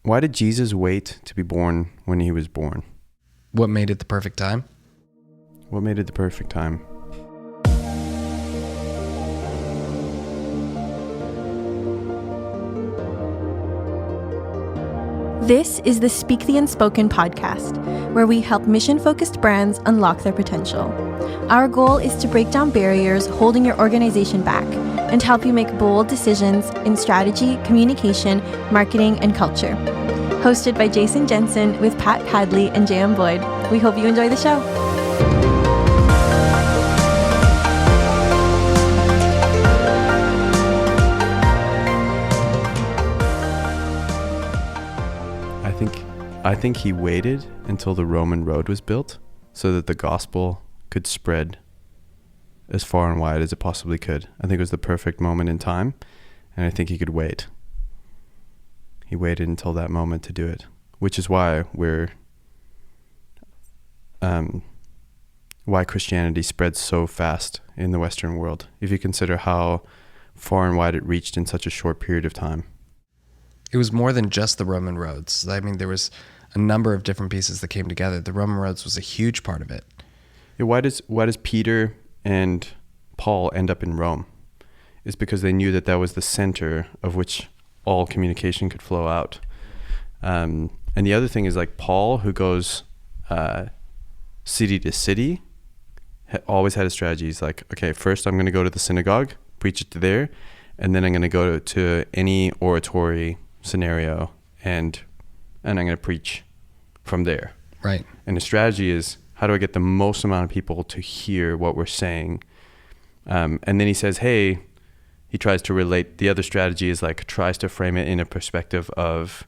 Why did Jesus wait to be born when he was born? What made it the perfect time? What made it the perfect time? This is the Speak the Unspoken podcast, where we help mission-focused brands unlock their potential. Our goal is to break down barriers holding your organization back and help you make bold decisions in strategy, communication, marketing, and culture. Hosted by Jason Jensen with Pat Padley and J.M. Boyd. We hope you enjoy the show. I think he waited until the Roman road was built so that the gospel could spread as far and wide as it possibly could. I think it was the perfect moment in time, and I think he could wait. He waited until that moment to do it, which is why why Christianity spread so fast in the Western world, if you consider how far and wide it reached in such a short period of time. It was more than just the Roman roads. I mean, there was a number of different pieces that came together. The Roman roads was a huge part of it. Yeah, why does Peter and Paul end up in Rome? It's because they knew that was the center of which all communication could flow out. And the other thing is, like, Paul, who goes city to city, always had a strategy. He's like, okay, first I'm going to go to the synagogue, preach it to there, and then I'm going to go to any oratory scenario and I'm going to preach from there. Right. And the strategy is, how do I get the most amount of people to hear what we're saying? And then he says, hey, he tries to relate. The other strategy is like, tries to frame it in a perspective of,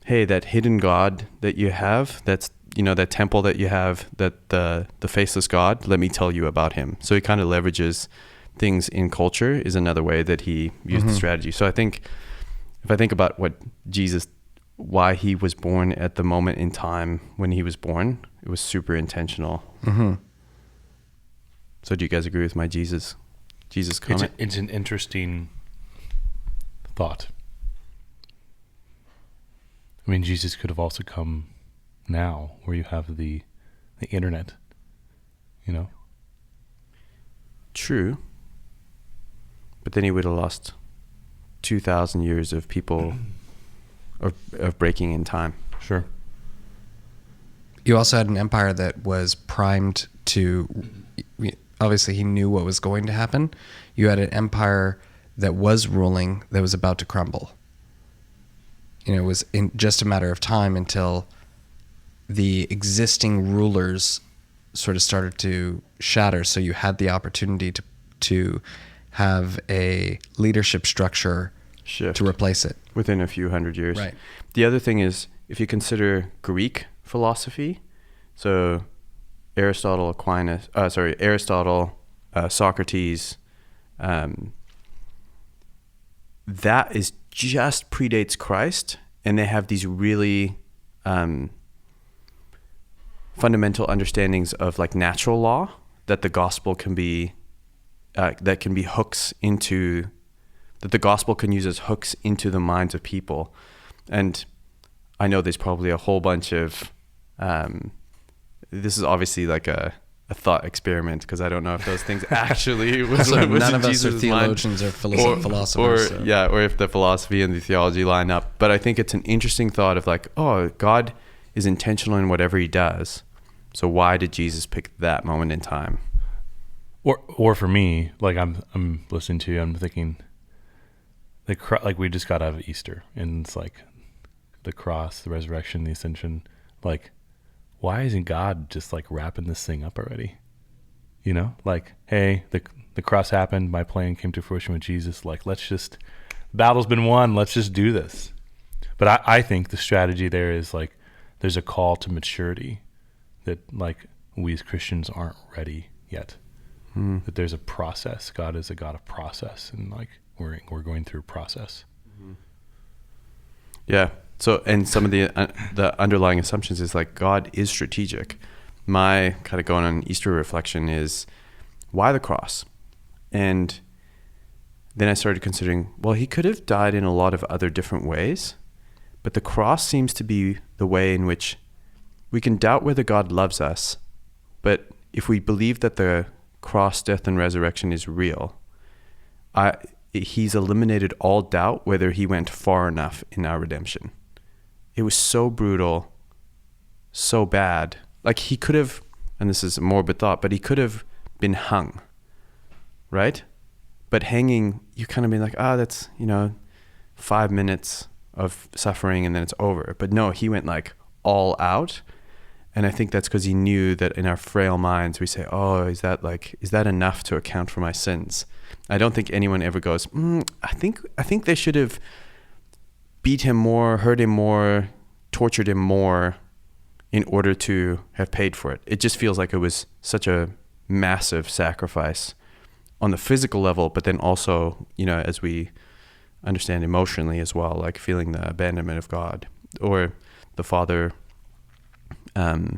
hey, that hidden God that you have, that's, that temple that you have, that the faceless God, let me tell you about him. So he kind of leverages things in culture is another way that he used the strategy. So I think, if I think about why he was born at the moment in time when he was born, it was super intentional. Mm-hmm. So do you guys agree with my Jesus comment? It's an interesting thought. I mean, Jesus could have also come now, where you have the internet, True. But then he would have lost 2,000 years of people of breaking in time. Sure. You also had an empire that was primed to, obviously he knew what was going to happen. You had an empire that was ruling that was about to crumble. It was in just a matter of time until the existing rulers sort of started to shatter. So you had the opportunity to have a leadership structure Shift to replace it within a few hundred years. Right. The other thing is, if you consider Greek philosophy, so Aristotle, Socrates, that is just predates Christ, and they have these really fundamental understandings of like natural law that the gospel can be hooks into, that the gospel can use as hooks into the minds of people. And I know there's probably a whole bunch of this is obviously like a thought experiment, because I don't know if those things actually was none of us Jesus' are theologians mind, or philosophers. or if the philosophy and the theology line up. But I think it's an interesting thought of like, oh, God is intentional in whatever he does. So why did Jesus pick that moment in time? Or for me, like I'm listening to you, I'm thinking, like we just got out of Easter, and it's like the cross, the resurrection, the ascension. Like, why isn't God just like wrapping this thing up already? Like, hey, the cross happened, my plan came to fruition with Jesus. Like, battle's been won. Let's just do this. But I think the strategy there is like, there's a call to maturity that like we as Christians aren't ready yet. That there's a process. God is a God of process, and like we're going through a process. Yeah. So, and some of the underlying assumptions is like God is strategic. My kind of going on Easter reflection is, why the cross? And then I started considering, well, he could have died in a lot of other different ways, But the cross seems to be the way in which we can doubt whether God loves us, but if we believe that the cross, death, and resurrection is real, he's eliminated all doubt whether he went far enough in our redemption. It was so brutal, so bad. Like he could have, and this is a morbid thought, but he could have been hung, right? But hanging, you kind of be like, that's, 5 minutes of suffering and then it's over. But no, he went like all out. And I think that's because he knew that in our frail minds, we say, is that enough to account for my sins? I don't think anyone ever goes, I think they should have beat him more, hurt him more, tortured him more in order to have paid for it. It just feels like it was such a massive sacrifice on the physical level, but then also, as we understand emotionally as well, like feeling the abandonment of God or the Father, the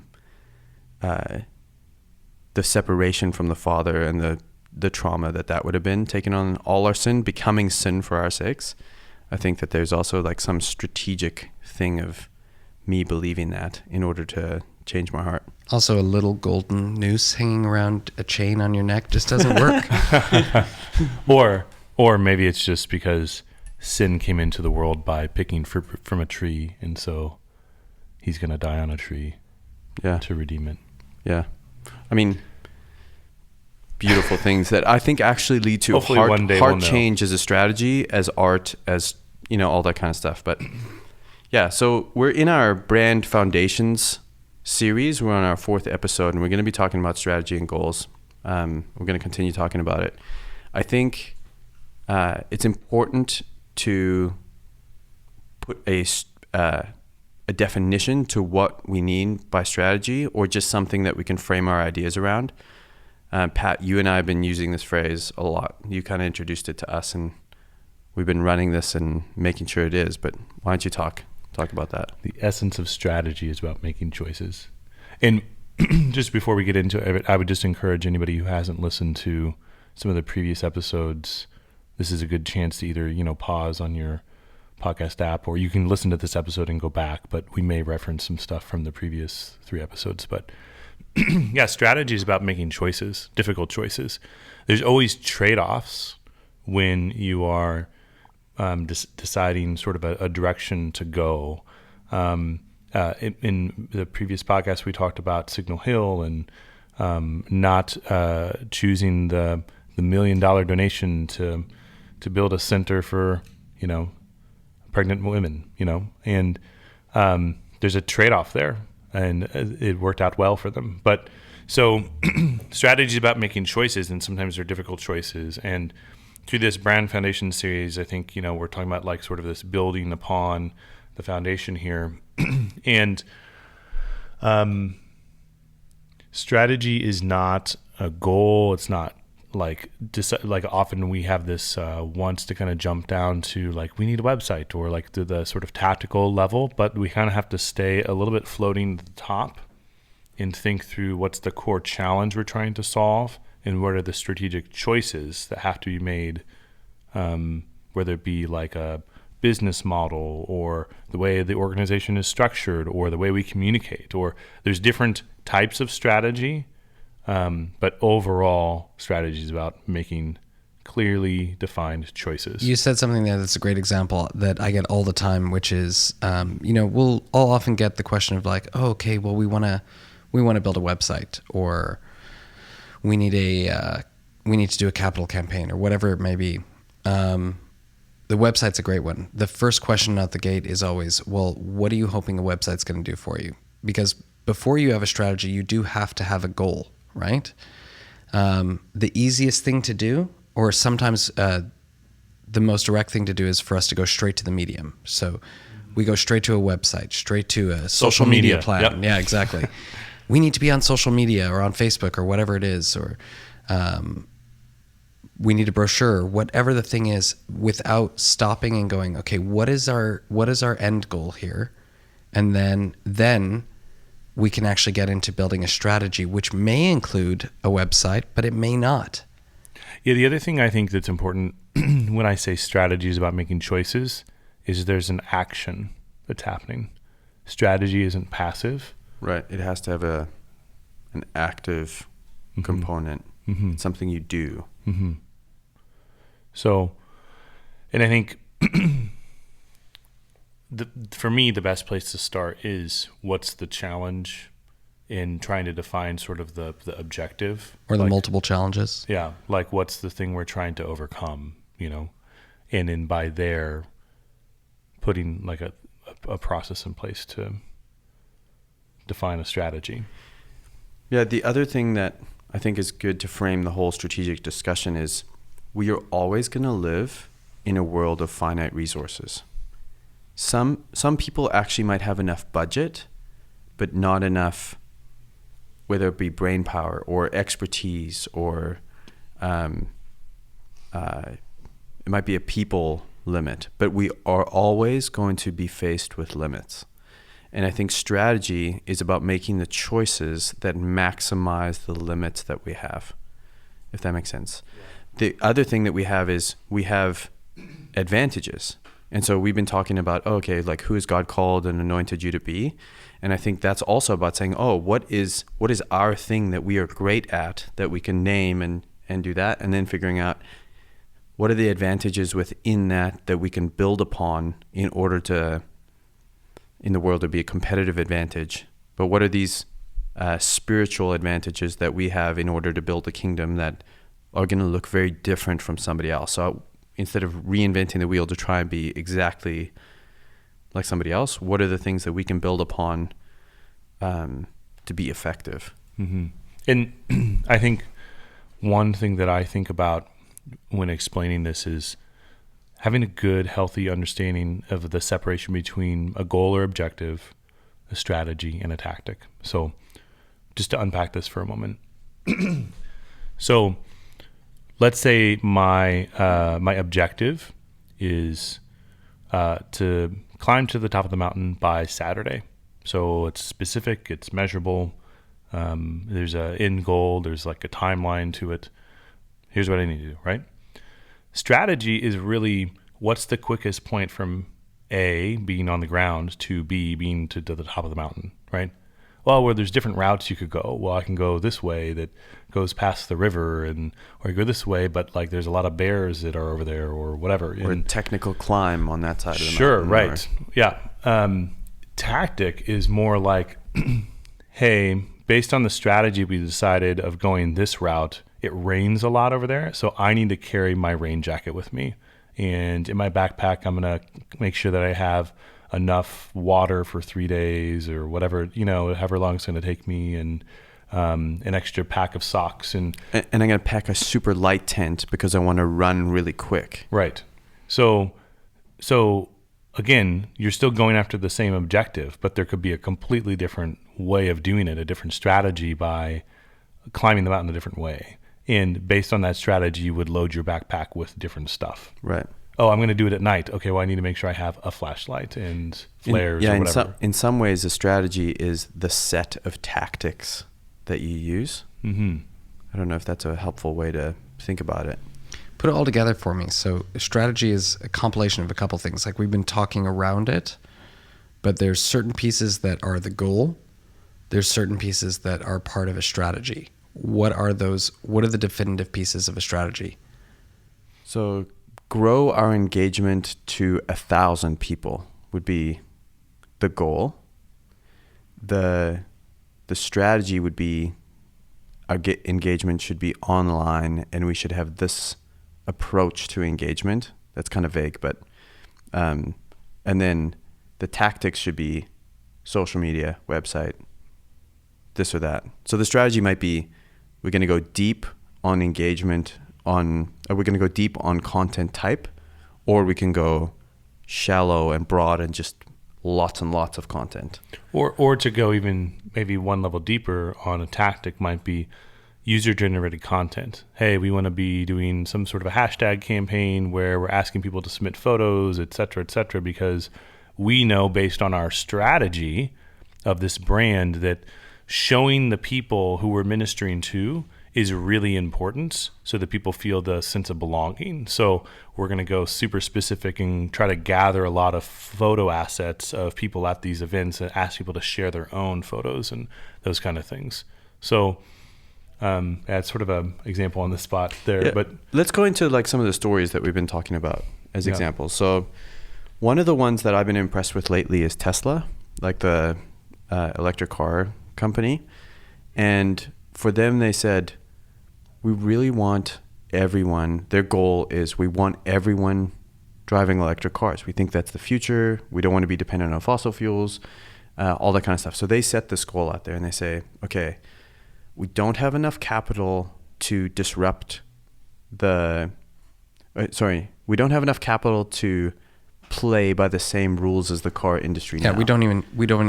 separation from the Father and the trauma that would have been taking on all our sin, becoming sin for our sakes. I think that there's also like some strategic thing of me believing that in order to change my heart. Also, a little golden noose hanging around a chain on your neck just doesn't work. Or maybe it's just because sin came into the world by picking fruit from a tree, and so he's going to die on a tree to redeem it. Yeah. I mean, beautiful things that I think actually lead to heart change as a strategy, as art, as, all that kind of stuff. But yeah, so we're in our brand foundations series. We're on our 4th episode, and we're going to be talking about strategy and goals. We're going to continue talking about it. I think it's important to put a definition to what we mean by strategy, or just something that we can frame our ideas around. Pat, you and I have been using this phrase a lot. You kind of introduced it to us, and we've been running this and making sure it is. But why don't you talk about that? The essence of strategy is about making choices. And just before we get into it, I would just encourage anybody who hasn't listened to some of the previous episodes, this is a good chance to either, pause on your podcast app, or you can listen to this episode and go back, but we may reference some stuff from the previous 3 episodes. But yeah, strategy is about making choices, difficult choices. There's always trade-offs when you are deciding sort of a direction to go. In the previous podcast, we talked about Signal Hill and not choosing the $1 million donation to build a center for, pregnant women, and there's a trade-off there, and it worked out well for them. But so strategy is about making choices, and sometimes they're difficult choices. And through this brand foundation series, I think, we're talking about like sort of this building upon the foundation here. And strategy is not a goal. It's not like often we have this wants to kind of jump down to like we need a website, or like to the sort of tactical level, but we kind of have to stay a little bit floating to the top and think through what's the core challenge we're trying to solve, and what are the strategic choices that have to be made, whether it be like a business model, or the way the organization is structured, or the way we communicate, or there's different types of strategy. But overall, strategy is about making clearly defined choices. You said something there that's a great example that I get all the time, which is, I'll often get the question of like, we want to build a website, or we need to do a capital campaign, or whatever it may be. The website's a great one. The first question out the gate is always, well, what are you hoping a website's going to do for you? Because before you have a strategy, you do have to have a goal, right? The easiest thing to do, or sometimes the most direct thing to do, is for us to go straight to the medium. So we go straight to a website, straight to a social media plan. Yep. Yeah, exactly. We need to be on social media or on Facebook or whatever it is, or we need a brochure, whatever the thing is, without stopping and going, okay, what is our end goal here? And then we can actually get into building a strategy, which may include a website, but it may not. Yeah, the other thing I think that's important when I say strategy is about making choices is there's an action that's happening. Strategy isn't passive. Right. It has to have an active component. It's something you do. So, and I think for me, the best place to start is what's the challenge in trying to define sort of the objective. Or the multiple challenges. Yeah. Like what's the thing we're trying to overcome, and then by there putting like a process in place to define a strategy. Yeah. The other thing that I think is good to frame the whole strategic discussion is we are always going to live in a world of finite resources. Some people actually might have enough budget, but not enough, whether it be brain power or expertise or it might be a people limit, but we are always going to be faced with limits. And I think strategy is about making the choices that maximize the limits that we have, if that makes sense. Yeah. The other thing that we have is we have advantages. And so we've been talking about, okay, like who has God called and anointed you to be? And I think that's also about saying, what is our thing that we are great at that we can name and do that? And then figuring out what are the advantages within that we can build upon in order to, in the world, to be a competitive advantage. But what are these spiritual advantages that we have in order to build a kingdom that are going to look very different from somebody else? So instead of reinventing the wheel to try and be exactly like somebody else, what are the things that we can build upon to be effective? And I think one thing that I think about when explaining this is having a good, healthy understanding of the separation between a goal or objective, a strategy, and a tactic. So just to unpack this for a moment. So let's say my objective is to climb to the top of the mountain by Saturday. So it's specific, it's measurable. There's a end goal. There's like a timeline to it. Here's what I need to do, right? Strategy is really what's the quickest point from A, being on the ground, to B, being to the top of the mountain, right? Well, where there's different routes you could go. Well, I can go this way that goes past the river, or you go this way, but like there's a lot of bears that are over there, or whatever. Or a technical climb on that side of the mountain. Sure, right. Yeah. Tactic is more like, hey, based on the strategy we decided of going this route, it rains a lot over there, so I need to carry my rain jacket with me. And in my backpack, I'm going to make sure that I have enough water for 3 days or whatever, however long it's going to take me, and an extra pack of socks. And I'm going to pack a super light tent because I want to run really quick. Right. So again, you're still going after the same objective, but there could be a completely different way of doing it, a different strategy by climbing the mountain a different way. And based on that strategy, you would load your backpack with different stuff. Right. Oh, I'm going to do it at night. Okay, well, I need to make sure I have a flashlight and flares or whatever. In some ways, a strategy is the set of tactics that you use. Mm-hmm. I don't know if that's a helpful way to think about it. Put it all together for me. So strategy is a compilation of a couple things. Like we've been talking around it, but there's certain pieces that are the goal. There's certain pieces that are part of a strategy. What are those? What are the definitive pieces of a strategy? So grow our engagement to 1,000 people would be the goal. The strategy would be our engagement should be online, and we should have this approach to engagement. That's kind of vague, but and then the tactics should be social media, website, this or that. So the strategy might be we're going to go deep on engagement we're going to go deep on content type, or we can go shallow and broad and just lots and lots of content. Or to go even maybe one level deeper on a tactic might be user-generated content. Hey, we want to be doing some sort of a hashtag campaign where we're asking people to submit photos, et cetera, because we know based on our strategy of this brand that showing the people who we're ministering to is really important so that people feel the sense of belonging. So we're going to go super specific and try to gather a lot of photo assets of people at these events and ask people to share their own photos and those kind of things. So that's sort of an example on the spot there. Yeah, but let's go into like some of the stories that we've been talking about as examples. So one of the ones that I've been impressed with lately is Tesla, like the electric car company. And for them, they said, we really want everyone, their goal is we want everyone driving electric cars. We think that's the future. We don't want to be dependent on fossil fuels, all that kind of stuff. So they set this goal out there and they say, okay, we don't have enough capital to disrupt we don't have enough capital to play by the same rules as the car industry now. Yeah, we don't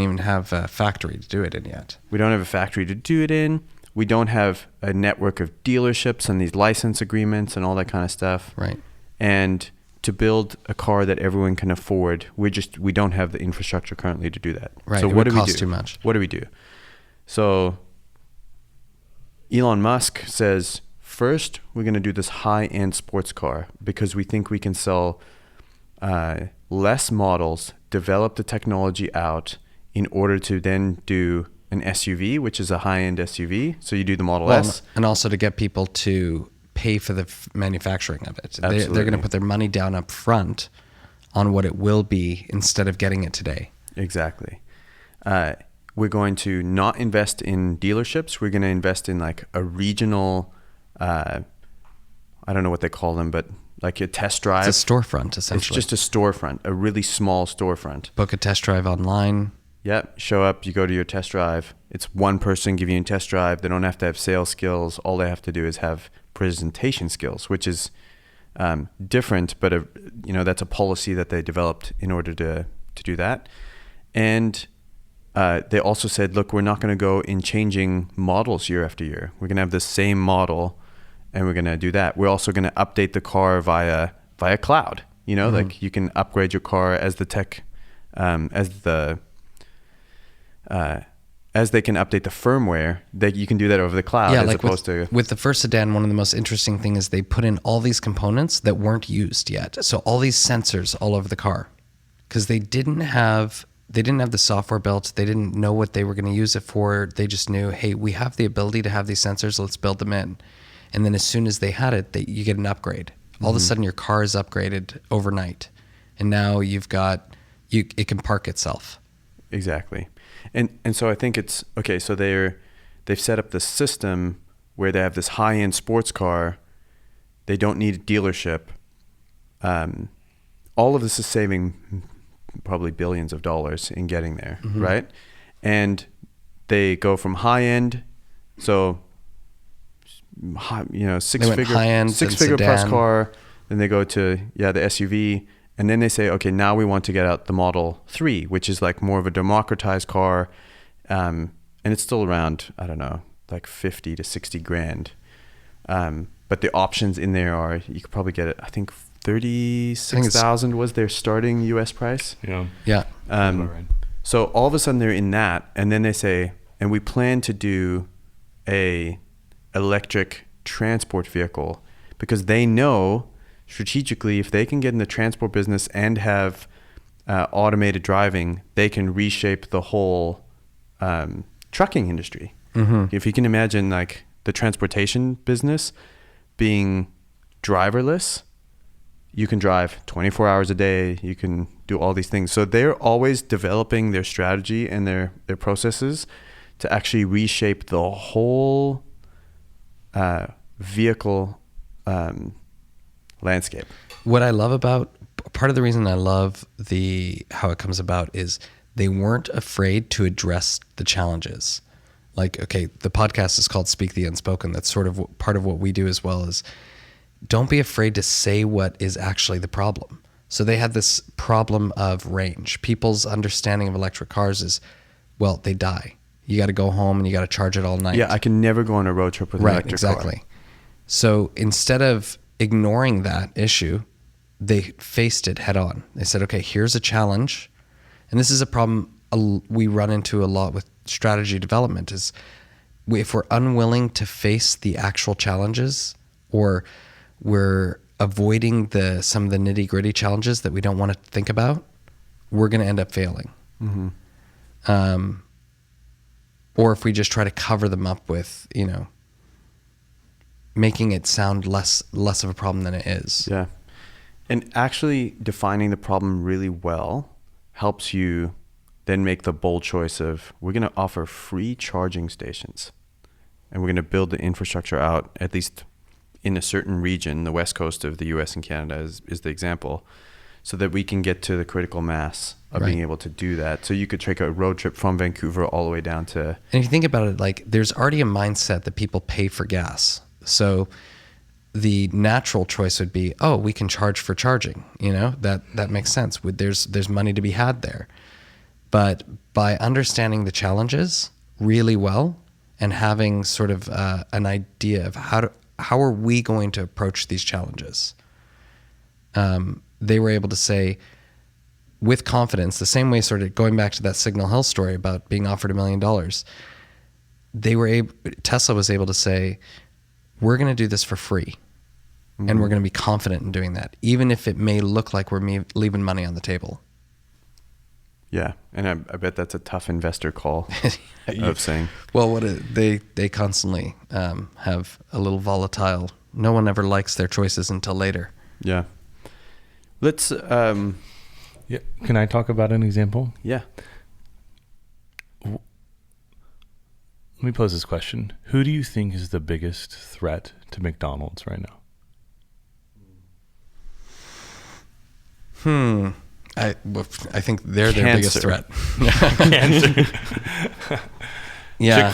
even have a factory to do it in yet. We don't have a factory to do it in. We don't have a network of dealerships and these license agreements and all that kind of stuff. Right. And to build a car that everyone can afford, we don't have the infrastructure currently to do that. Right. So it what would do we cost do? too much. What do we do? So Elon Musk says, first, we're going to do this high-end sports car because we think we can sell less models, develop the technology out in order to then do an SUV, which is a high-end SUV. So you do the Model S. And also to get people to pay for the manufacturing of it. They're going to put their money down up front on what it will be instead of getting it today. Exactly. We're going to not invest in dealerships. We're going to invest in like a regional, I don't know what they call them, but like a test drive. It's a storefront, essentially. It's just a storefront, a really small storefront. Book a test drive online. Yep. Show up, you go to your test drive. It's one person giving you a test drive. They don't have to have sales skills. All they have to do is have presentation skills, which is different, but that's a policy that they developed in order to do that. And they also said, look, we're not going to go in changing models year after year. We're going to have the same model, and we're going to do that. We're also going to update the car via cloud. Like you can upgrade your car as the tech, as they can update the firmware, that you can do that over the cloud with the first sedan. One of the most interesting things is they put in all these components that weren't used yet. So all these sensors all over the car, because they didn't have the software built. They didn't know what they were going to use it for. They just knew, hey, we have the ability to have these sensors. Let's build them in. And then as soon as they had it, you get an upgrade. All of a sudden, your car is upgraded overnight, and now it can park itself. Exactly. And so I think it's okay. So they've set up this system where they have this high-end sports car. They don't need a dealership. All of this is saving probably billions of dollars in getting there, right? And they go from high-end, so six-figure plus car. Then they go to the SUV. And then they say, okay, now we want to get out the Model 3, which is like more of a democratized car. And it's still around, I don't know, like 50 to 60 grand. But the options in there are, you could probably get it, I think 36,000 was their starting US price. Yeah. So all of a sudden they're in that. And then they say, and we plan to do a electric transport vehicle, because they know strategically, if they can get in the transport business and have automated driving, they can reshape the whole trucking industry. If you can imagine like the transportation business being driverless, you can drive 24 hours a day. You can do all these things. So they're always developing their strategy and their processes to actually reshape the whole vehicle landscape. What I love about, part of the reason I love how it comes about is they weren't afraid to address the challenges. Like, okay, the podcast is called Speak the Unspoken. That's sort of part of what we do as well, is don't be afraid to say what is actually the problem. So they had this problem of range. People's understanding of electric cars is, well, they die. You got to go home and you got to charge it all night. Yeah, I can never go on a road trip with an electric car. Exactly. So instead of ignoring that issue, they faced it head on. They said, okay, here's a challenge. And this is a problem we run into a lot with strategy development, is if we're unwilling to face the actual challenges, or we're avoiding some of the nitty gritty challenges that we don't want to think about, we're going to end up failing. Or if we just try to cover them up with, making it sound less of a problem than it is. Yeah. And actually defining the problem really well helps you then make the bold choice of, we're going to offer free charging stations, and we're going to build the infrastructure out, at least in a certain region. The west coast of the US and Canada is the example, so that we can get to the critical mass of being able to do that. So you could take a road trip from Vancouver all the way down to... And if you think about it, like, there's already a mindset that people pay for gas. So the natural choice would be, oh, we can charge for charging. That makes sense. There's money to be had there. But by understanding the challenges really well and having sort of an idea of how are we going to approach these challenges, they were able to say with confidence, the same way, sort of going back to that Signal Hill story about being offered $1 million, Tesla was able to say, we're going to do this for free. And we're going to be confident in doing that, even if it may look like we're leaving money on the table. Yeah, and I bet that's a tough investor call of saying. Well, they constantly have a little volatile. No one ever likes their choices until later. Yeah. Let's. Yeah. Can I talk about an example? Yeah. Let me pose this question: who do you think is the biggest threat to McDonald's right now? I think they're their biggest threat. Cancer. Yeah.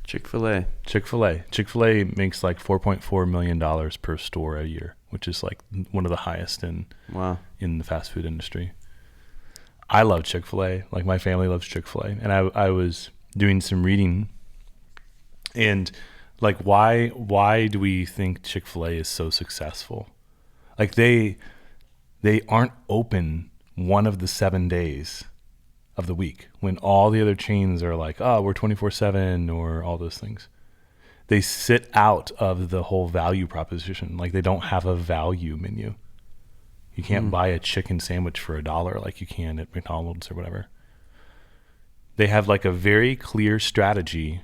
Chick-fil-A makes like $4.4 million per store a year, which is like one of the highest in the fast food industry. I love Chick-fil-A. Like, my family loves Chick-fil-A. And I was doing some reading, and like, why do we think Chick-fil-A is so successful? Like, they aren't open one of the 7 days of the week when all the other chains are like, oh, we're 24/7 or all those things. They sit out of the whole value proposition. Like, they don't have a value menu. You can't buy a chicken sandwich for $1 like you can at McDonald's or whatever. They have like a very clear strategy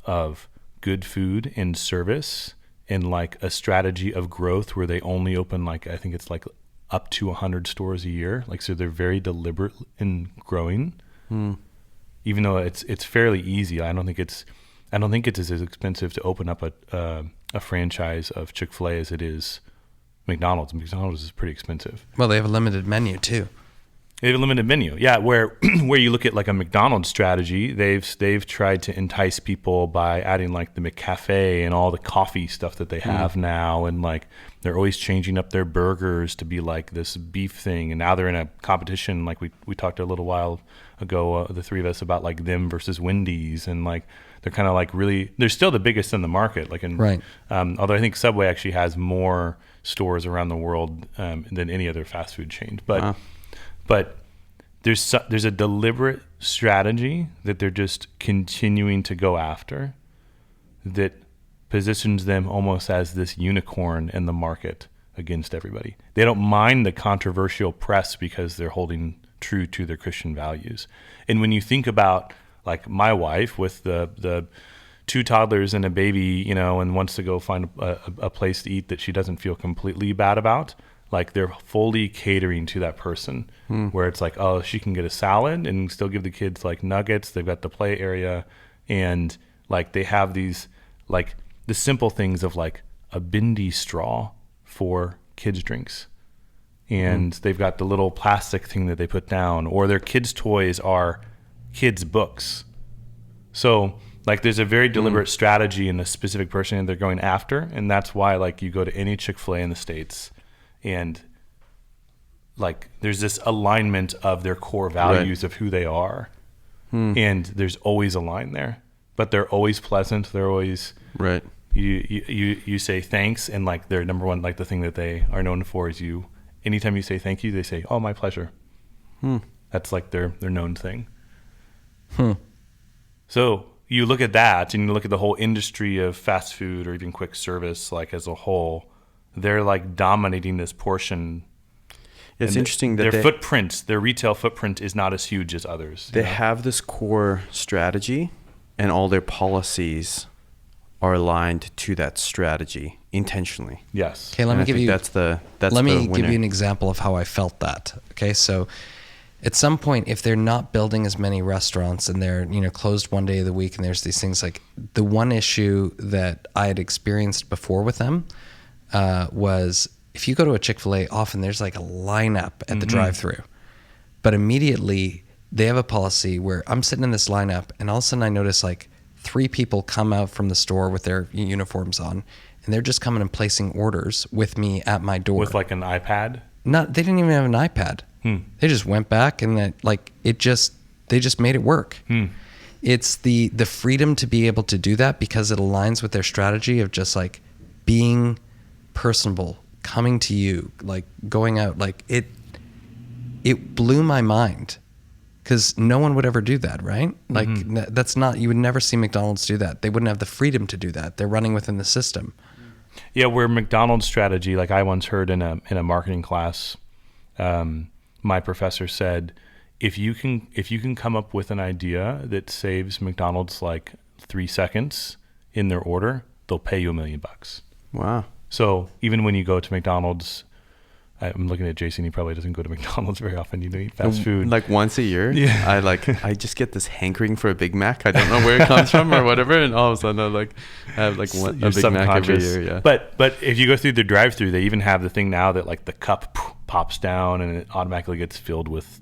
of good food and service, and like a strategy of growth where they only open, like, I think it's like up to 100 stores a year. Like, so they're very deliberate in growing, even though it's fairly easy. I don't think it's as expensive to open up a franchise of Chick-fil-A as it is McDonald's. McDonald's is pretty expensive. Well, they have a limited menu too. They have a limited menu, yeah. Where you look at like a McDonald's strategy, they've tried to entice people by adding like the McCafe and all the coffee stuff that they have now, and like they're always changing up their burgers to be like this beef thing. And now they're in a competition, like we talked a little while ago, the three of us, about like them versus Wendy's, and like they're kind of like really, they're still the biggest in the market. Like, although I think Subway actually has more stores around the world than any other fast food chain, but there's a deliberate strategy that they're just continuing to go after that positions them almost as this unicorn in the market against everybody. They don't mind the controversial press because they're holding true to their Christian values. And when you think about like my wife with the 2 toddlers and a baby, and wants to go find a place to eat that she doesn't feel completely bad about, like they're fully catering to that person, where it's like, oh, she can get a salad and still give the kids like nuggets. They've got the play area, and like they have these like the simple things of like a bindi straw for kids drinks, and they've got the little plastic thing that they put down, or their kids' toys are kids' books. So like there's a very deliberate strategy in the specific person that they're going after, and that's why like you go to any Chick-fil-A in the States, and like there's this alignment of their core values of who they are, and there's always a line there, but they're always pleasant. They're always you say thanks, and like their number one, like the thing that they are known for is anytime you say thank you, they say, oh, my pleasure. That's like their known thing. So you look at that and you look at the whole industry of fast food or even quick service, like as a whole, they're like dominating this portion. It's interesting that their retail footprint is not as huge as others. They have this core strategy, and all their policies are aligned to that strategy intentionally. Yes. Okay, let me give you an example of how I felt that. Okay, so at some point, if they're not building as many restaurants and they're closed one day of the week, and there's these things like the one issue that I had experienced before with them was if you go to a Chick-fil-A, often there's like a lineup at the drive-thru, but immediately they have a policy where I'm sitting in this lineup, and all of a sudden I notice like 3 people come out from the store with their uniforms on, and they're just coming and placing orders with me at my door with like an iPad. They didn't even have an iPad. They just went back, and they just made it work. It's the freedom to be able to do that because it aligns with their strategy of just like being personable, coming to you, like going out. Like it blew my mind because no one would ever do that, right? Like that's not, you would never see McDonald's do that. They wouldn't have the freedom to do that. They're running within the system. Yeah, where McDonald's strategy, like I once heard in a marketing class, my professor said, if you can come up with an idea that saves McDonald's like 3 seconds in their order, they'll pay you $1 million. Wow. So even when you go to McDonald's, I'm looking at Jason. He probably doesn't go to McDonald's very often. You eat fast food like once a year. Yeah. I just get this hankering for a Big Mac. I don't know where it comes from or whatever, and all of a sudden I have a Big Mac every year. Yeah. But if you go through the drive-thru, they even have the thing now that like the cup pops down and it automatically gets filled with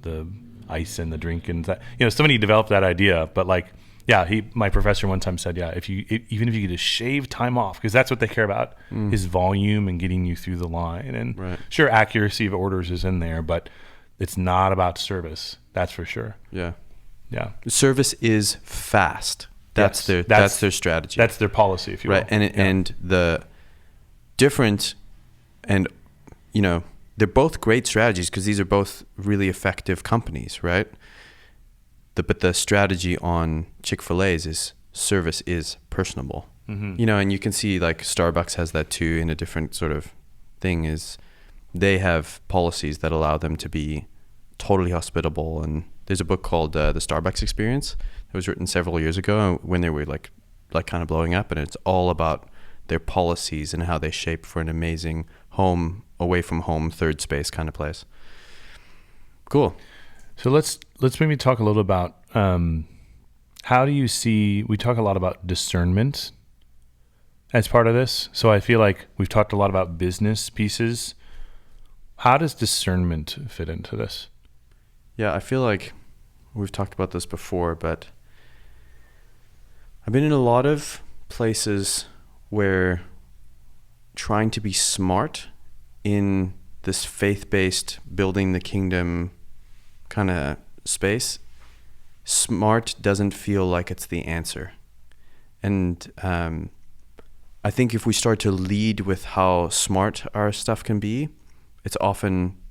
the ice and the drink, and that, somebody developed that idea. But like, yeah, my professor one time said, yeah, even if you could just shave time off, because that's what they care about, is volume and getting you through the line. And sure, accuracy of orders is in there, but it's not about service. That's for sure. Yeah. Yeah. Service is fast. That's their strategy. That's their policy, if you will. Right. And the different, and they're both great strategies because these are both really effective companies, right? But the strategy on Chick-fil-A's is service is personable. And you can see like Starbucks has that too in a different sort of thing, is they have policies that allow them to be totally hospitable. And there's a book called The Starbucks Experience that was written several years ago when they were like kind of blowing up, and it's all about their policies and how they shape for an amazing home, away from home, third space kind of place. Cool. So let's maybe talk a little about how do you see, we talk a lot about discernment as part of this. So I feel like we've talked a lot about business pieces. How does discernment fit into this? Yeah, I feel like we've talked about this before, but I've been in a lot of places where trying to be smart in this faith-based building the kingdom kind of space, smart doesn't feel like it's the answer. And I think if we start to lead with how smart our stuff can be, it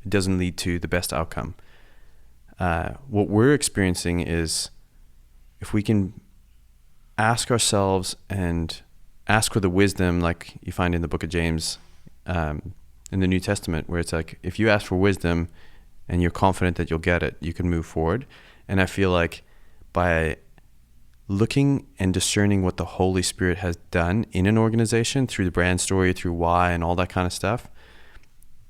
doesn't lead to the best outcome. What we're experiencing is if we can ask ourselves and ask for the wisdom, like you find in the book of James in the New Testament, where it's like, if you ask for wisdom and you're confident that you'll get it, you can move forward. And I feel like by looking and discerning what the Holy Spirit has done in an organization through the brand story, through why and all that kind of stuff,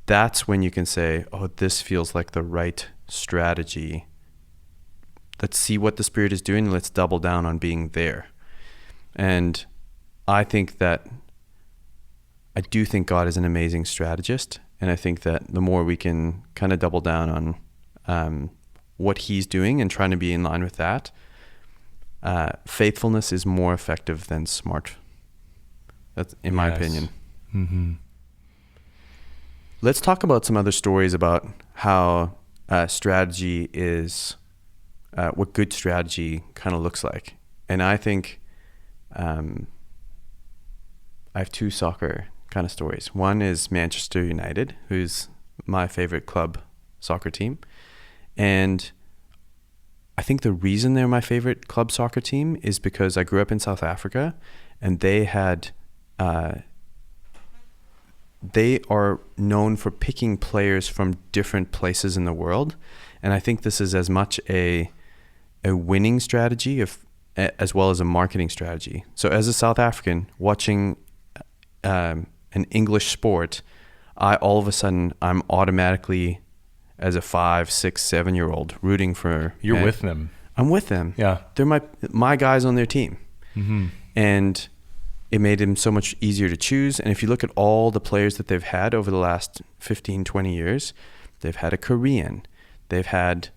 that's when you can say, oh, this feels like the right strategy. Let's see what the Spirit is doing. Let's double down on being there. And I do think God is an amazing strategist. And I think that the more we can kind of double down on what he's doing and trying to be in line with that, faithfulness is more effective than smart. That's in my opinion. Mm-hmm. Let's talk about some other stories about how strategy is, what good strategy kind of looks like. And I think I have 2 soccer kind of stories. One is Manchester United, who's my favorite club soccer team. And I think the reason they're my favorite club soccer team is because I grew up in South Africa, and they are known for picking players from different places in the world. And I think this is as much a winning strategy as well as a marketing strategy. So as a South African watching an English sport, all of a sudden I'm automatically, as a 5, 6, 7-year-old, rooting for. You're with them. I'm with them. Yeah. They're my guys on their team. Mm-hmm. And it made them so much easier to choose. And if you look at all the players that they've had over the last 15, 20 years, they've had a Korean. They've had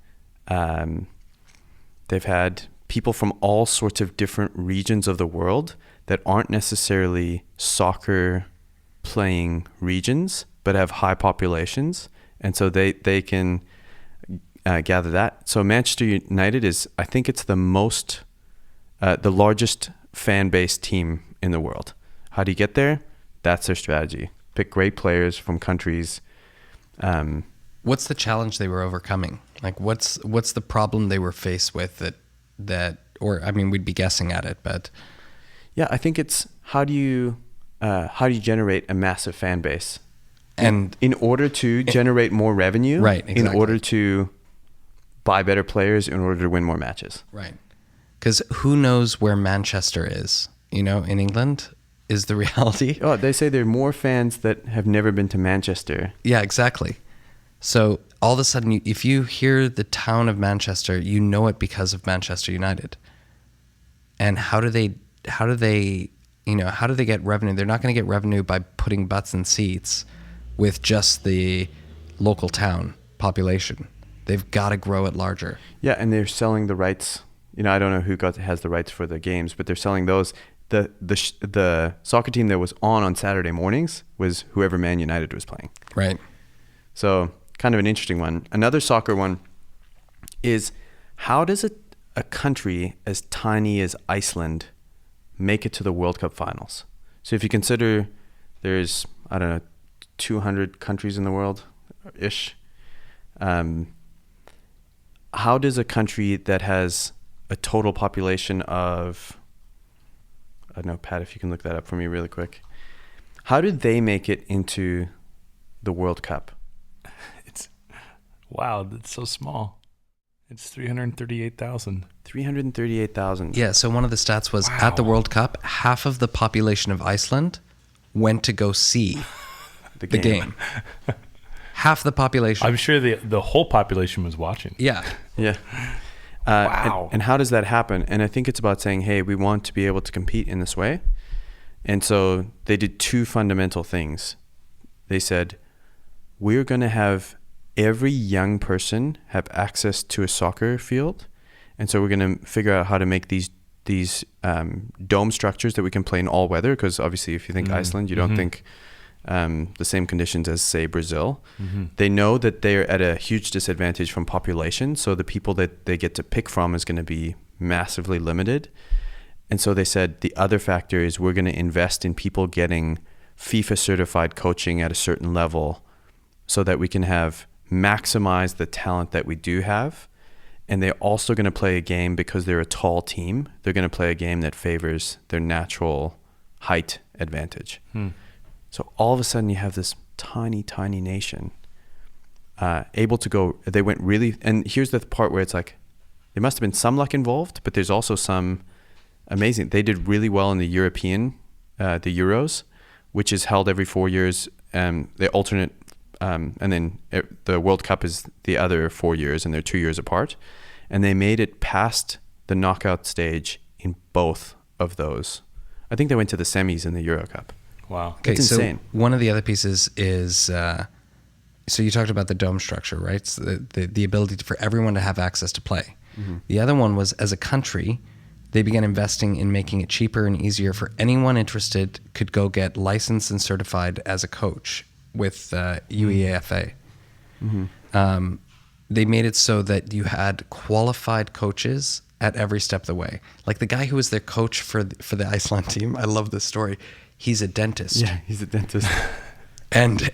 people from all sorts of different regions of the world that aren't necessarily soccer playing regions, but have high populations. And so they can gather that. So Manchester United I think it's the largest fan-based team in the world. How do you get there? That's their strategy. Pick great players from countries. What's the challenge they were overcoming? Like, what's the problem they were faced with that, or I mean, we'd be guessing at it, but yeah, I think it's how do you generate a massive fan base, and in order to generate more revenue, right? Exactly. In order to buy better players, in order to win more matches, right? Because who knows where Manchester is? In England is the reality. Oh, they say there are more fans that have never been to Manchester. Yeah, exactly. So all of a sudden, if you hear the town of Manchester, you know it because of Manchester United. And how do they get revenue? They're not going to get revenue by putting butts in seats with just the local town population. They've got to grow it larger. Yeah, and they're selling the rights. I don't know who has the rights for the games, but they're selling those. The soccer team that was on Saturday mornings was whoever Man United was playing. Right. So kind of an interesting one. Another soccer one is, how does a country as tiny as Iceland make it to the World Cup finals? So if you consider there's, 200 countries in the world ish. How does a country that has a total population of, I don't know, Pat, if you can look that up for me really quick. How did they make it into the World Cup? Wow, that's so small. It's 338,000. 338,000. Yeah, so one of the stats was at the World Cup, half of the population of Iceland went to go see the game. Half the population. I'm sure the whole population was watching. Yeah. Yeah. Wow. And how does that happen? And I think it's about saying, hey, we want to be able to compete in this way. And so they did two fundamental things. They said, we're going to have every young person have access to a soccer field. And so we're going to figure out how to make these dome structures that we can play in all weather. Because obviously, if you think Iceland, you don't think the same conditions as, say, Brazil. Mm-hmm. They know that they're at a huge disadvantage from population. So the people that they get to pick from is going to be massively limited. And so they said the other factor is we're going to invest in people getting FIFA certified coaching at a certain level so that we can maximize the talent that we do have. And they're also going to play a game, because they're a tall team, they're going to play a game that favors their natural height advantage. So all of a sudden you have this tiny, tiny nation able to go. They went really, and here's the part where it's like, there must have been some luck involved, but there's also some amazing. They did really well in the European, the Euros, which is held every 4 years. They alternate, and then the World Cup is the other 4 years, and they're 2 years apart. And they made it past the knockout stage in both of those. I think they went to the semis in the Euro Cup. Wow. Okay, it's insane. So one of the other pieces is, so you talked about the dome structure, right? So the ability for everyone to have access to play. Mm-hmm. The other one was, as a country, they began investing in making it cheaper and easier for anyone interested could go get licensed and certified as a coach with UEFA. Mm-hmm. They made it so that you had qualified coaches at every step of the way. Like the guy who was their coach for the Iceland team, I love this story. He's a dentist. Yeah, he's a dentist. And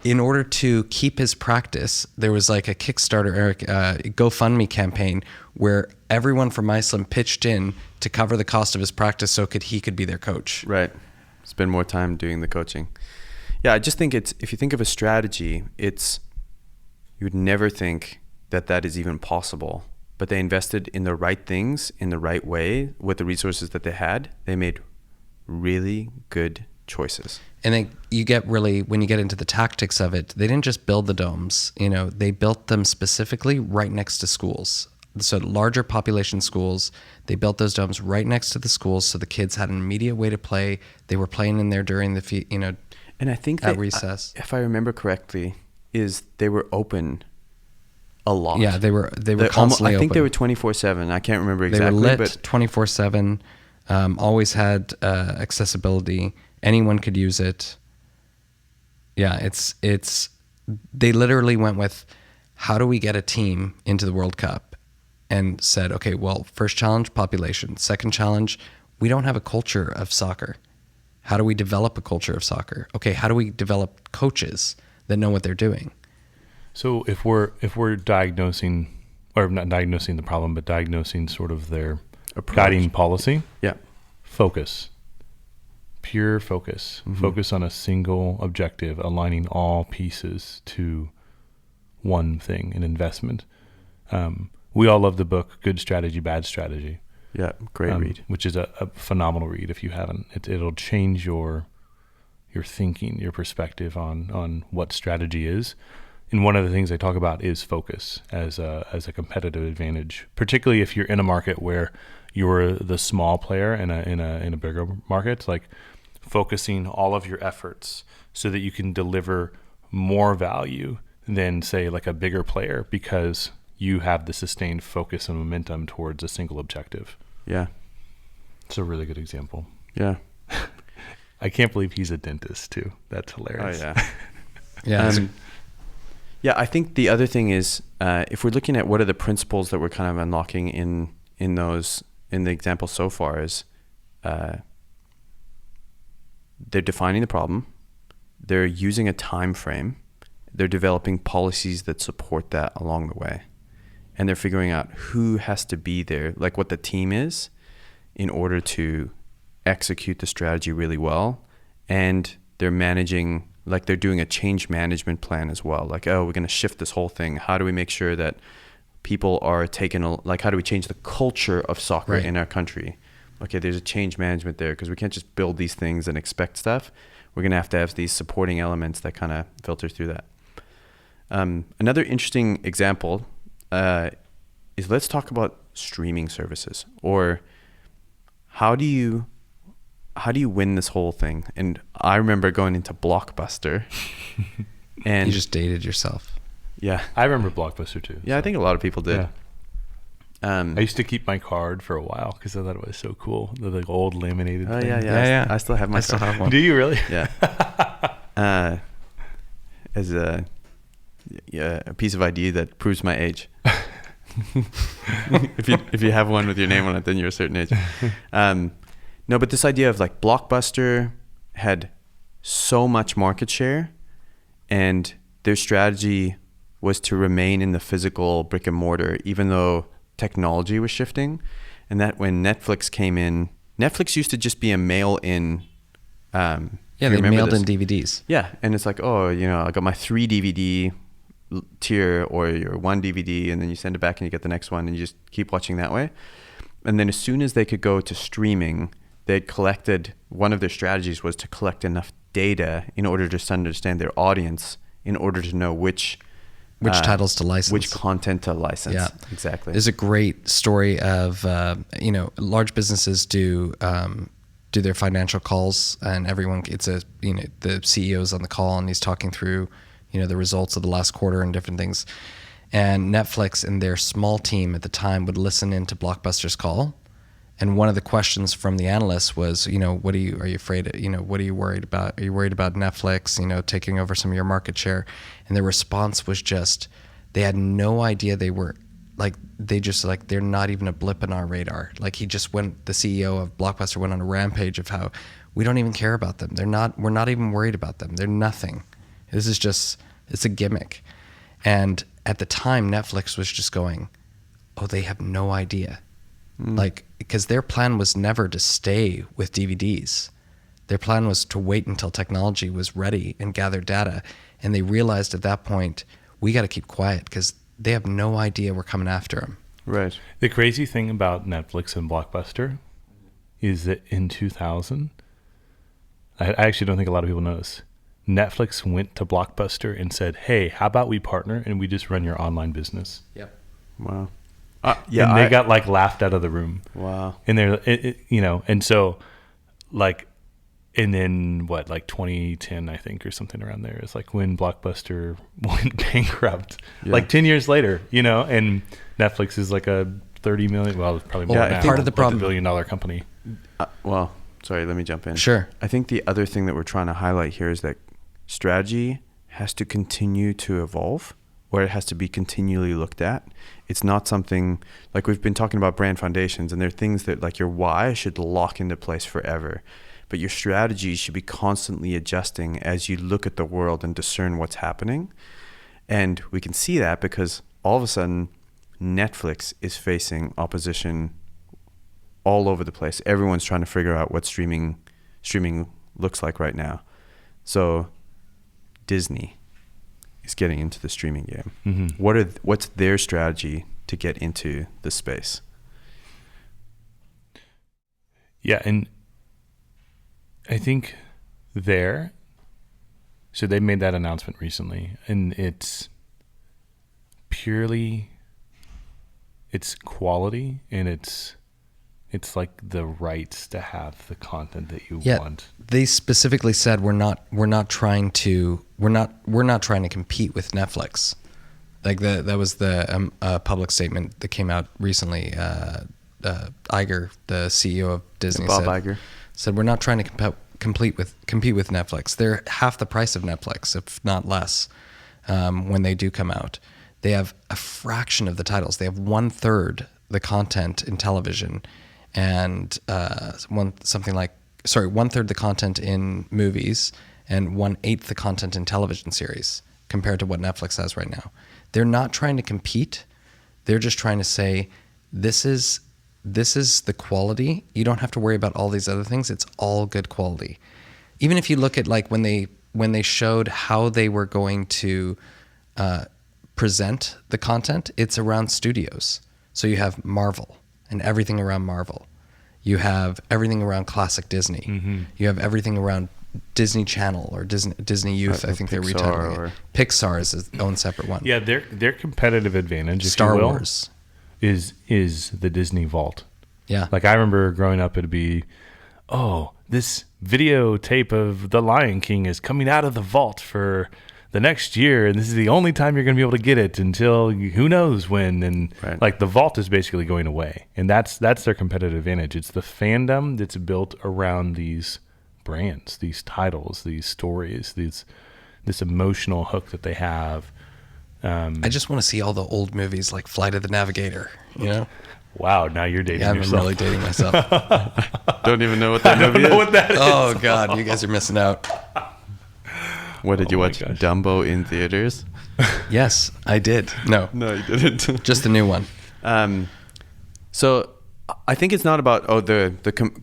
in order to keep his practice, there was like a Kickstarter or GoFundMe campaign where everyone from Iceland pitched in to cover the cost of his practice so he could be their coach. Right. Spend more time doing the coaching. Yeah, I just think if you think of a strategy, you would never think that is even possible. But they invested in the right things in the right way with the resources that they had. They made really good choices. And then when you get into the tactics of it, they didn't just build the domes. They built them specifically right next to schools. So larger population schools, they built those domes right next to the schools, so the kids had an immediate way to play. They were playing in there during the and I think at recess. If I remember correctly, they were open a lot. Yeah, they were constantly I think open. they were 24/7. I can't remember exactly. They were lit but 24/7. Always had accessibility. Anyone could use it. Yeah, it's. They literally went with, how do we get a team into the World Cup, and said, okay, well, first challenge, population. Second challenge, we don't have a culture of soccer. How do we develop a culture of soccer? Okay, how do we develop coaches that know what they're doing? So if we're diagnosing, or not diagnosing the problem, but diagnosing sort of their approach. Guiding policy, Yeah. focus, pure focus, focus on a single objective, aligning all pieces to one thing, an investment. We all love the book, Good Strategy, Bad Strategy. Yeah, great read. Which is a phenomenal read if you haven't. It'll change your thinking, your perspective on what strategy is. And one of the things I talk about is focus as a competitive advantage, particularly if you're in a market where you're the small player in a bigger market, like focusing all of your efforts so that you can deliver more value than, say, like a bigger player, because you have the sustained focus and momentum towards a single objective. Yeah. It's a really good example. Yeah. I can't believe he's a dentist too. That's hilarious. Oh yeah. Yeah. Yeah, I think the other thing is, if we're looking at what are the principles that we're kind of unlocking in the example so far, is they're defining the problem, they're using a time frame, they're developing policies that support that along the way, and they're figuring out who has to be there, like what the team is, in order to execute the strategy really well. And they're managing, like they're doing a change management plan as well. Like, oh, we're going to shift this whole thing. How do we make sure that people are how do we change the culture of soccer in our country? Okay, there's a change management there, because we can't just build these things and expect stuff. We're going to have these supporting elements that kind of filter through that. Another interesting example is, let's talk about streaming services, or how do you win this whole thing? And I remember going into Blockbuster and You just dated yourself. Yeah. I remember Blockbuster too. Yeah, so. I think a lot of people did. Yeah. I used to keep my card for a while because I thought it was so cool. The like old laminated thing. Yeah. I still have my card. Still have one. Do you really? Yeah. As a piece of ID that proves my age. if you have one with your name on it, then you're a certain age. No, but this idea of like Blockbuster had so much market share, and their strategy was to remain in the physical brick and mortar, even though technology was shifting. And that when Netflix came in, Netflix used to just be a mail-in. Yeah, they mailed in DVDs. Yeah, and it's like, oh, I got my 3 DVD tier, or your 1 DVD, and then you send it back and you get the next one, and you just keep watching that way. And then as soon as they could go to streaming, they'd collected, one of their strategies was to collect enough data in order to understand their audience, in order to know which titles to license, which content to license. Yeah, exactly. There's a great story of large businesses do their financial calls, and everyone, the CEO's on the call, and he's talking through the results of the last quarter and different things. And Netflix and their small team at the time would listen into Blockbuster's call. And one of the questions from the analysts was, are you afraid of, what are you worried about? Are you worried about Netflix, taking over some of your market share? And their response was just, they had no idea they were, they're not even a blip in our radar. Like the CEO of Blockbuster went on a rampage of how we don't even care about them. We're not even worried about them. They're nothing. It's a gimmick. And at the time, Netflix was just going, oh, they have no idea. Like, because their plan was never to stay with DVDs. Their plan was to wait until technology was ready and gather data. And they realized at that point, we got to keep quiet because they have no idea we're coming after them. Right. The crazy thing about Netflix and Blockbuster is that in 2000, I actually don't think a lot of people know this. Netflix went to Blockbuster and said, hey, how about we partner and we just run your online business? Yep. Wow. Yeah. And they got like laughed out of the room. Wow. And they're, and so like, and then what, like 2010, I think, or something around there is like when Blockbuster went bankrupt, like 10 years later, and Netflix is like a 30 million, well, it's probably more now, part of the problem, $1 billion company. Sorry, let me jump in. Sure. I think the other thing that we're trying to highlight here is that strategy has to continue to evolve, or it has to be continually looked at. It's not something like we've been talking about brand foundations, and there are things that like your why should lock into place forever. But your strategy should be constantly adjusting as you look at the world and discern what's happening. And we can see that because all of a sudden, Netflix is facing opposition all over the place. Everyone's trying to figure out what streaming looks like right now. So Disney is getting into the streaming game. Mm-hmm. What's their strategy to get into the space? Yeah, and I think so they made that announcement recently, and it's quality, and it's like the rights to have the content that you want. They specifically said we're not trying to compete with Netflix. Like that was the public statement that came out recently. Iger, the CEO of Disney, said we're not trying to compete with Netflix. They're half the price of Netflix, if not less, when they do come out. They have a fraction of the titles. They have 1/3 the content in television, and 1/3 the content in movies, and 1/8 the content in television series compared to what Netflix has right now. They're not trying to compete. They're just trying to say, this is the quality. You don't have to worry about all these other things. It's all good quality. Even if you look at like when they showed how they were going to present the content, it's around studios. So you have Marvel and everything around Marvel. You have everything around classic Disney. Mm-hmm. You have everything around Disney Channel or Disney Youth. I think they're retitling it. Pixar is its own separate one. Yeah, their competitive advantage, Star Wars, is the Disney Vault. Yeah. Like I remember growing up, it'd be, this videotape of The Lion King is coming out of the vault for the next year, and this is the only time you're going to be able to get it until who knows when. And like the vault is basically going away, and that's their competitive advantage. It's the fandom that's built around these brands, these titles, these stories, this emotional hook that they have. I just want to see all the old movies like Flight of the Navigator, Wow, now you're dating yourself. I'm really dating myself. Don't even know what that movie is. I don't know what that is. Oh, God, you guys are missing out. What, did you watch Dumbo in theaters? Yes, I did. No, you didn't. Just the new one. So I think it's not about, the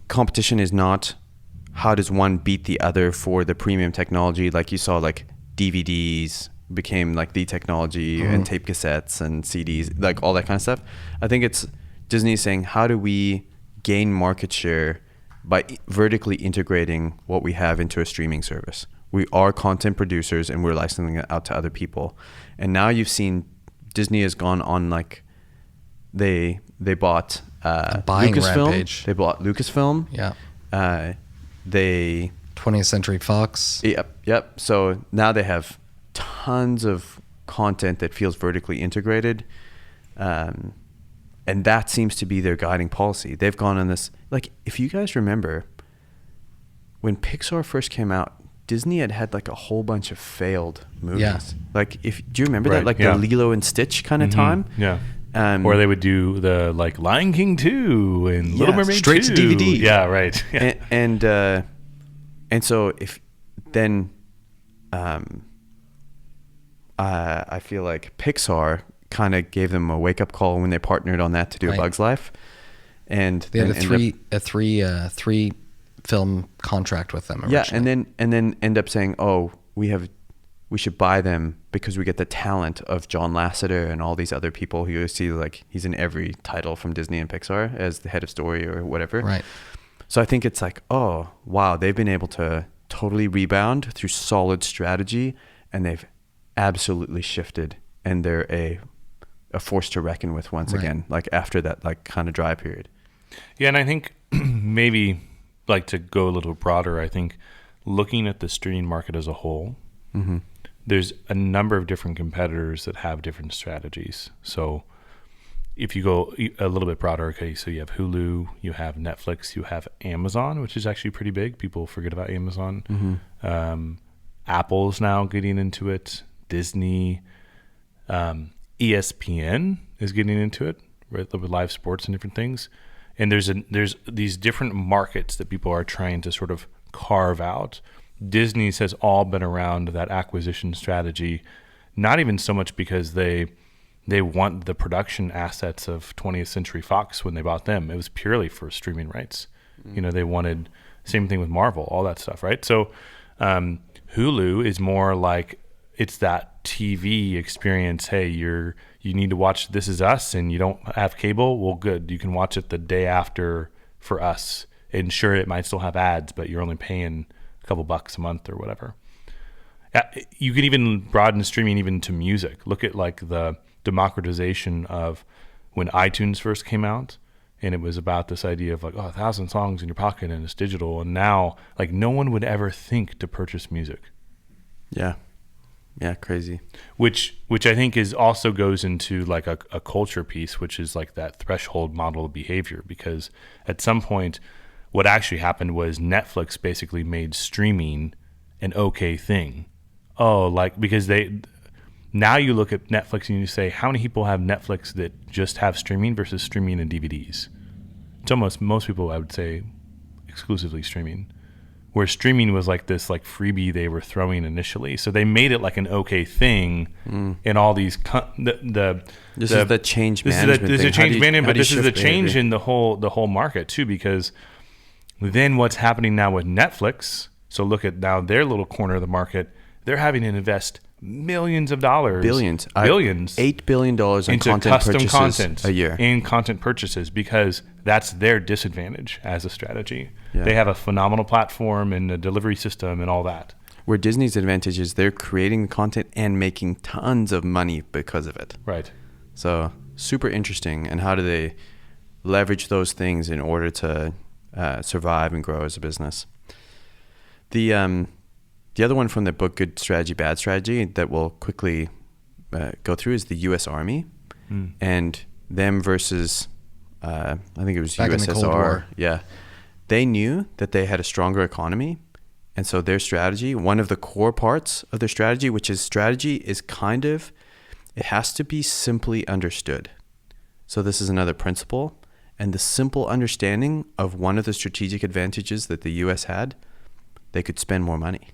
competition is not how does one beat the other for the premium technology. Like you saw, like DVDs became like the technology and tape cassettes and CDs, like all that kind of stuff. I think it's Disney saying, how do we gain market share by vertically integrating what we have into a streaming service? We are content producers and we're licensing it out to other people. And now you've seen Disney has gone on like they bought Lucasfilm. Rampage. They bought Lucasfilm. Yeah. 20th Century Fox. Yep. So now they have tons of content that feels vertically integrated. And that seems to be their guiding policy. They've gone on this, like, if you guys remember, when Pixar first came out, Disney had like a whole bunch of failed movies. Yeah. Like, do you remember that? Like the Lilo and Stitch kind of time? Yeah. Or they would do the like Lion King 2 and Little Mermaid straight 2. to DVD. Yeah, right. Yeah. And so if then I feel like Pixar kind of gave them a wake up call when they partnered on that to do Right. A Bug's Life, and They had then a three film contract with them. yeah, Originally. and then end up saying, oh, we should buy them because we get the talent of John Lasseter and all these other people who you see, like he's in every title from Disney and Pixar as the head of story or whatever. Right. So I think it's like, oh, wow, they've been able to totally rebound through solid strategy, and they've absolutely shifted, and they're a force to reckon with once Right. again, like after that like kind of dry period. Yeah, and I think maybe like to go a little broader, I think looking at the streaming market as a whole, there's a number of different competitors that have different strategies. So if you go a little bit broader, okay, so you have Hulu, you have Netflix, you have Amazon, which is actually pretty big. People forget about Amazon. Apple's now getting into it. Disney, ESPN is getting into it, right, with live sports and different things. And there's these different markets that people are trying to sort of carve out. Disney's has all been around that acquisition strategy, not even so much because they want the production assets of 20th Century Fox when they bought them. It was purely for streaming rights. You know, they wanted, same thing with Marvel, all that stuff, right? So Hulu is more like, it's that TV experience. Hey, you need to watch This Is Us and you don't have cable? Well, good. You can watch it the day after for us. And sure, it might still have ads, but you're only paying a couple bucks a month or whatever. You can even broaden streaming even to music. Look at like the democratization of when iTunes first came out, and it was about this idea of like, 1,000 songs in your pocket and it's digital. And now like no one would ever think to purchase music. Yeah. Yeah, crazy. Which I think is also goes into like a culture piece, which is like that threshold model of behavior. Because at some point, what actually happened was Netflix basically made streaming an okay thing. Oh, like because now you look at Netflix and you say, how many people have Netflix that just have streaming versus streaming and DVDs? It's almost, most people I would say, exclusively streaming. Where streaming was like this like freebie they were throwing initially, so they made it like an okay thing in all these This is the change management. This is a change management, but this is the shift change behavior? in the whole market too, because then what's happening now with Netflix? So look at now their little corner of the market. They're having to invest millions of dollars, billions, $8 billion in into content custom purchases content a year. in content purchases, because that's their disadvantage as a strategy. Yeah. They have a phenomenal platform and a delivery system and all that. Where Disney's advantage is they're creating the content and making tons of money because of it. Right. So super interesting. And how do they leverage those things in order to survive and grow as a business? The other one from the book, Good Strategy, Bad Strategy, that we'll quickly go through is the U.S. Army and them versus, I think it was Back in the USSR. Cold War. Yeah. They knew that they had a stronger economy. And so their strategy, one of the core parts of their strategy, which is strategy is kind of, it has to be simply understood. So this is another principle. And the simple understanding of one of the strategic advantages that the U.S. had, they could spend more money.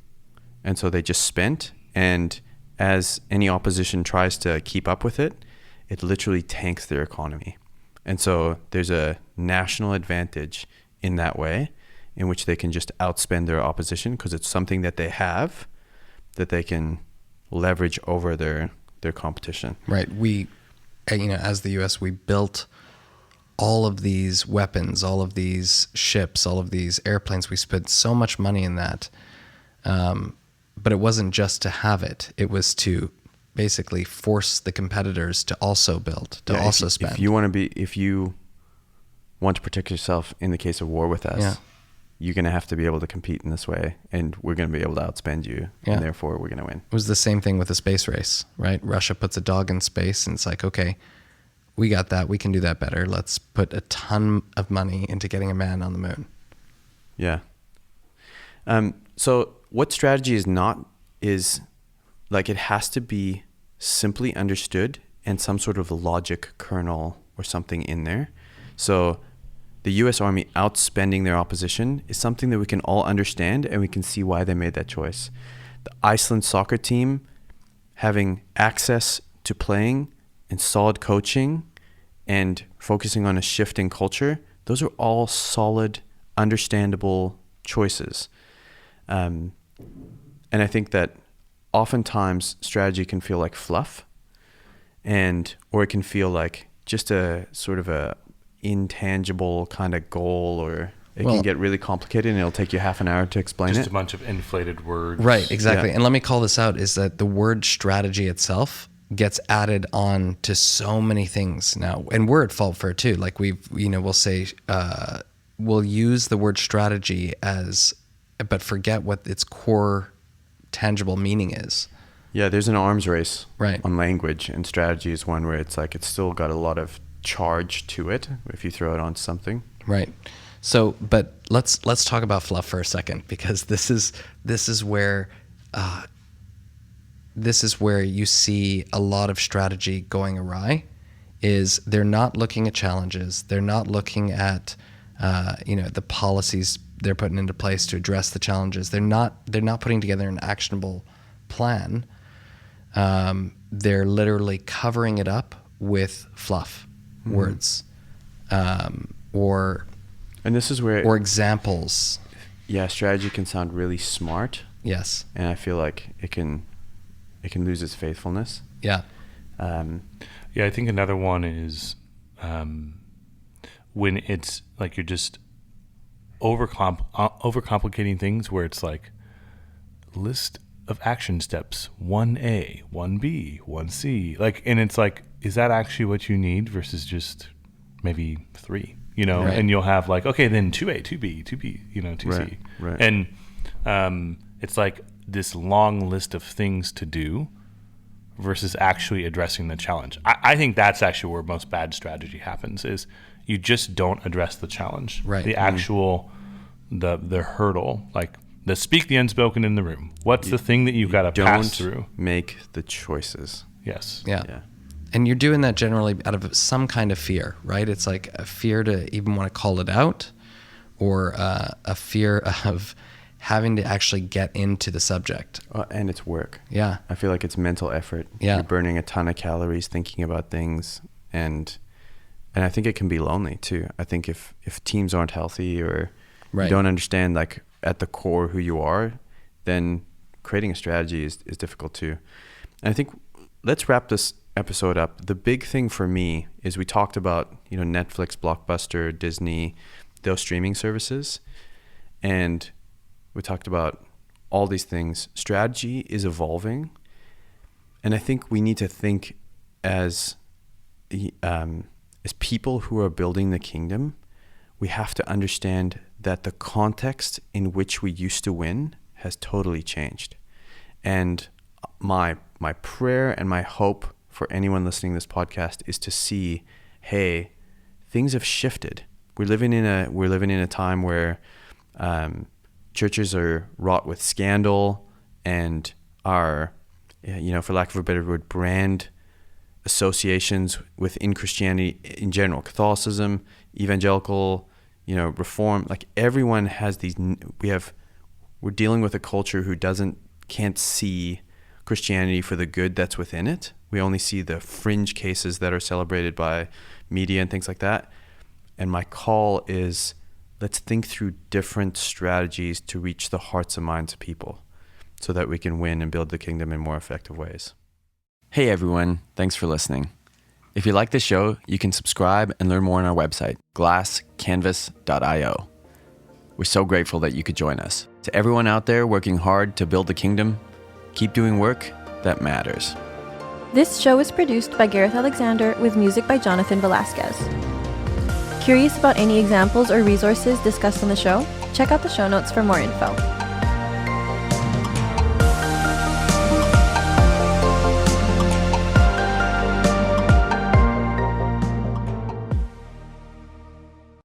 And so they just spent, and as any opposition tries to keep up with it, it literally tanks their economy. And so there's a national advantage in that way, in which they can just outspend their opposition because it's something that they have that they can leverage over their competition. Right. We, as the U.S., we built all of these weapons, all of these ships, all of these airplanes. We spent so much money in that. But it wasn't just to have it. It was to basically force the competitors to also build, to also spend. If you want to protect yourself in the case of war with us, you're going to have to be able to compete in this way, and we're going to be able to outspend you, and therefore we're going to win. It was the same thing with the space race, right? Russia puts a dog in space, and it's like, okay, we got that. We can do that better. Let's put a ton of money into getting a man on the moon. Yeah. So what strategy is like, it has to be simply understood and some sort of logic kernel or something in there. So the U.S. Army outspending their opposition is something that we can all understand, and we can see why they made that choice. The Iceland soccer team having access to playing and solid coaching and focusing on a shift in culture, those are all solid, understandable choices. And I think that oftentimes strategy can feel like fluff, or it can feel like just a sort of a intangible kind of goal, or it can get really complicated and it'll take you half an hour to explain just it. a bunch of inflated words. Right, exactly. Yeah. And let me call this out, is that the word strategy itself gets added on to so many things now. And we're at fault for it too. Like we'll say, we'll use the word strategy but forget what its core tangible meaning is. Yeah, there's an arms race Right. on language, and strategy is one where it's like it's still got a lot of charge to it if you throw it on something. Right. So, but let's talk about fluff for a second, because this is where you see a lot of strategy going awry. Is they're not looking at challenges, they're not looking at the policies they're putting into place to address the challenges. They're not putting together an actionable plan. They're literally covering it up with fluff, words, And this is where or examples. Yeah, strategy can sound really smart, Yes. and I feel like it can lose its faithfulness. Yeah. Yeah, I think another one is when it's like you're just overcomplicating things, where it's like list of action steps, 1A, 1B, 1C. Like, and it's like, is that actually what you need versus just maybe 3? Right. And you'll have like, okay, then 2A, 2B, 2B, 2C. Right. And it's like this long list of things to do versus actually addressing the challenge. I think that's actually where most bad strategy happens, is you just don't address the challenge. Right. The actual, the hurdle, like the speak the unspoken in the room. What's the thing that you've got to pass through? Don't make the choices. Yes. Yeah. Yeah. And you're doing that generally out of some kind of fear, right? It's like a fear to even want to call it out, or a fear of having to actually get into the subject. And it's work. Yeah. I feel like it's mental effort. Yeah. You're burning a ton of calories thinking about things, and I think it can be lonely too. I think if teams aren't healthy, or Right. you don't understand like at the core who you are, then creating a strategy is difficult too. And I think let's wrap this episode up. The big thing for me is we talked about, Netflix, Blockbuster, Disney, those streaming services. And we talked about all these things. Strategy is evolving. And I think we need to think as people who are building the kingdom, we have to understand that the context in which we used to win has totally changed. And my prayer and my hope for anyone listening to this podcast is to see, hey, things have shifted. We're living in a time where churches are wrought with scandal and are, for lack of a better word, brand associations within Christianity in general, Catholicism, evangelical, Reform. Like everyone has these. We're dealing with a culture who can't see Christianity for the good that's within it. We only see the fringe cases that are celebrated by media and things like that. And my call is, let's think through different strategies to reach the hearts and minds of people so that we can win and build the kingdom in more effective ways. Hey everyone, thanks for listening. If you like the show, you can subscribe and learn more on our website, glasscanvas.io. We're so grateful that you could join us. To everyone out there working hard to build the kingdom, keep doing work that matters. This show is produced by Gareth Alexander with music by Jonathan Velasquez. Curious about any examples or resources discussed on the show? Check out the show notes for more info.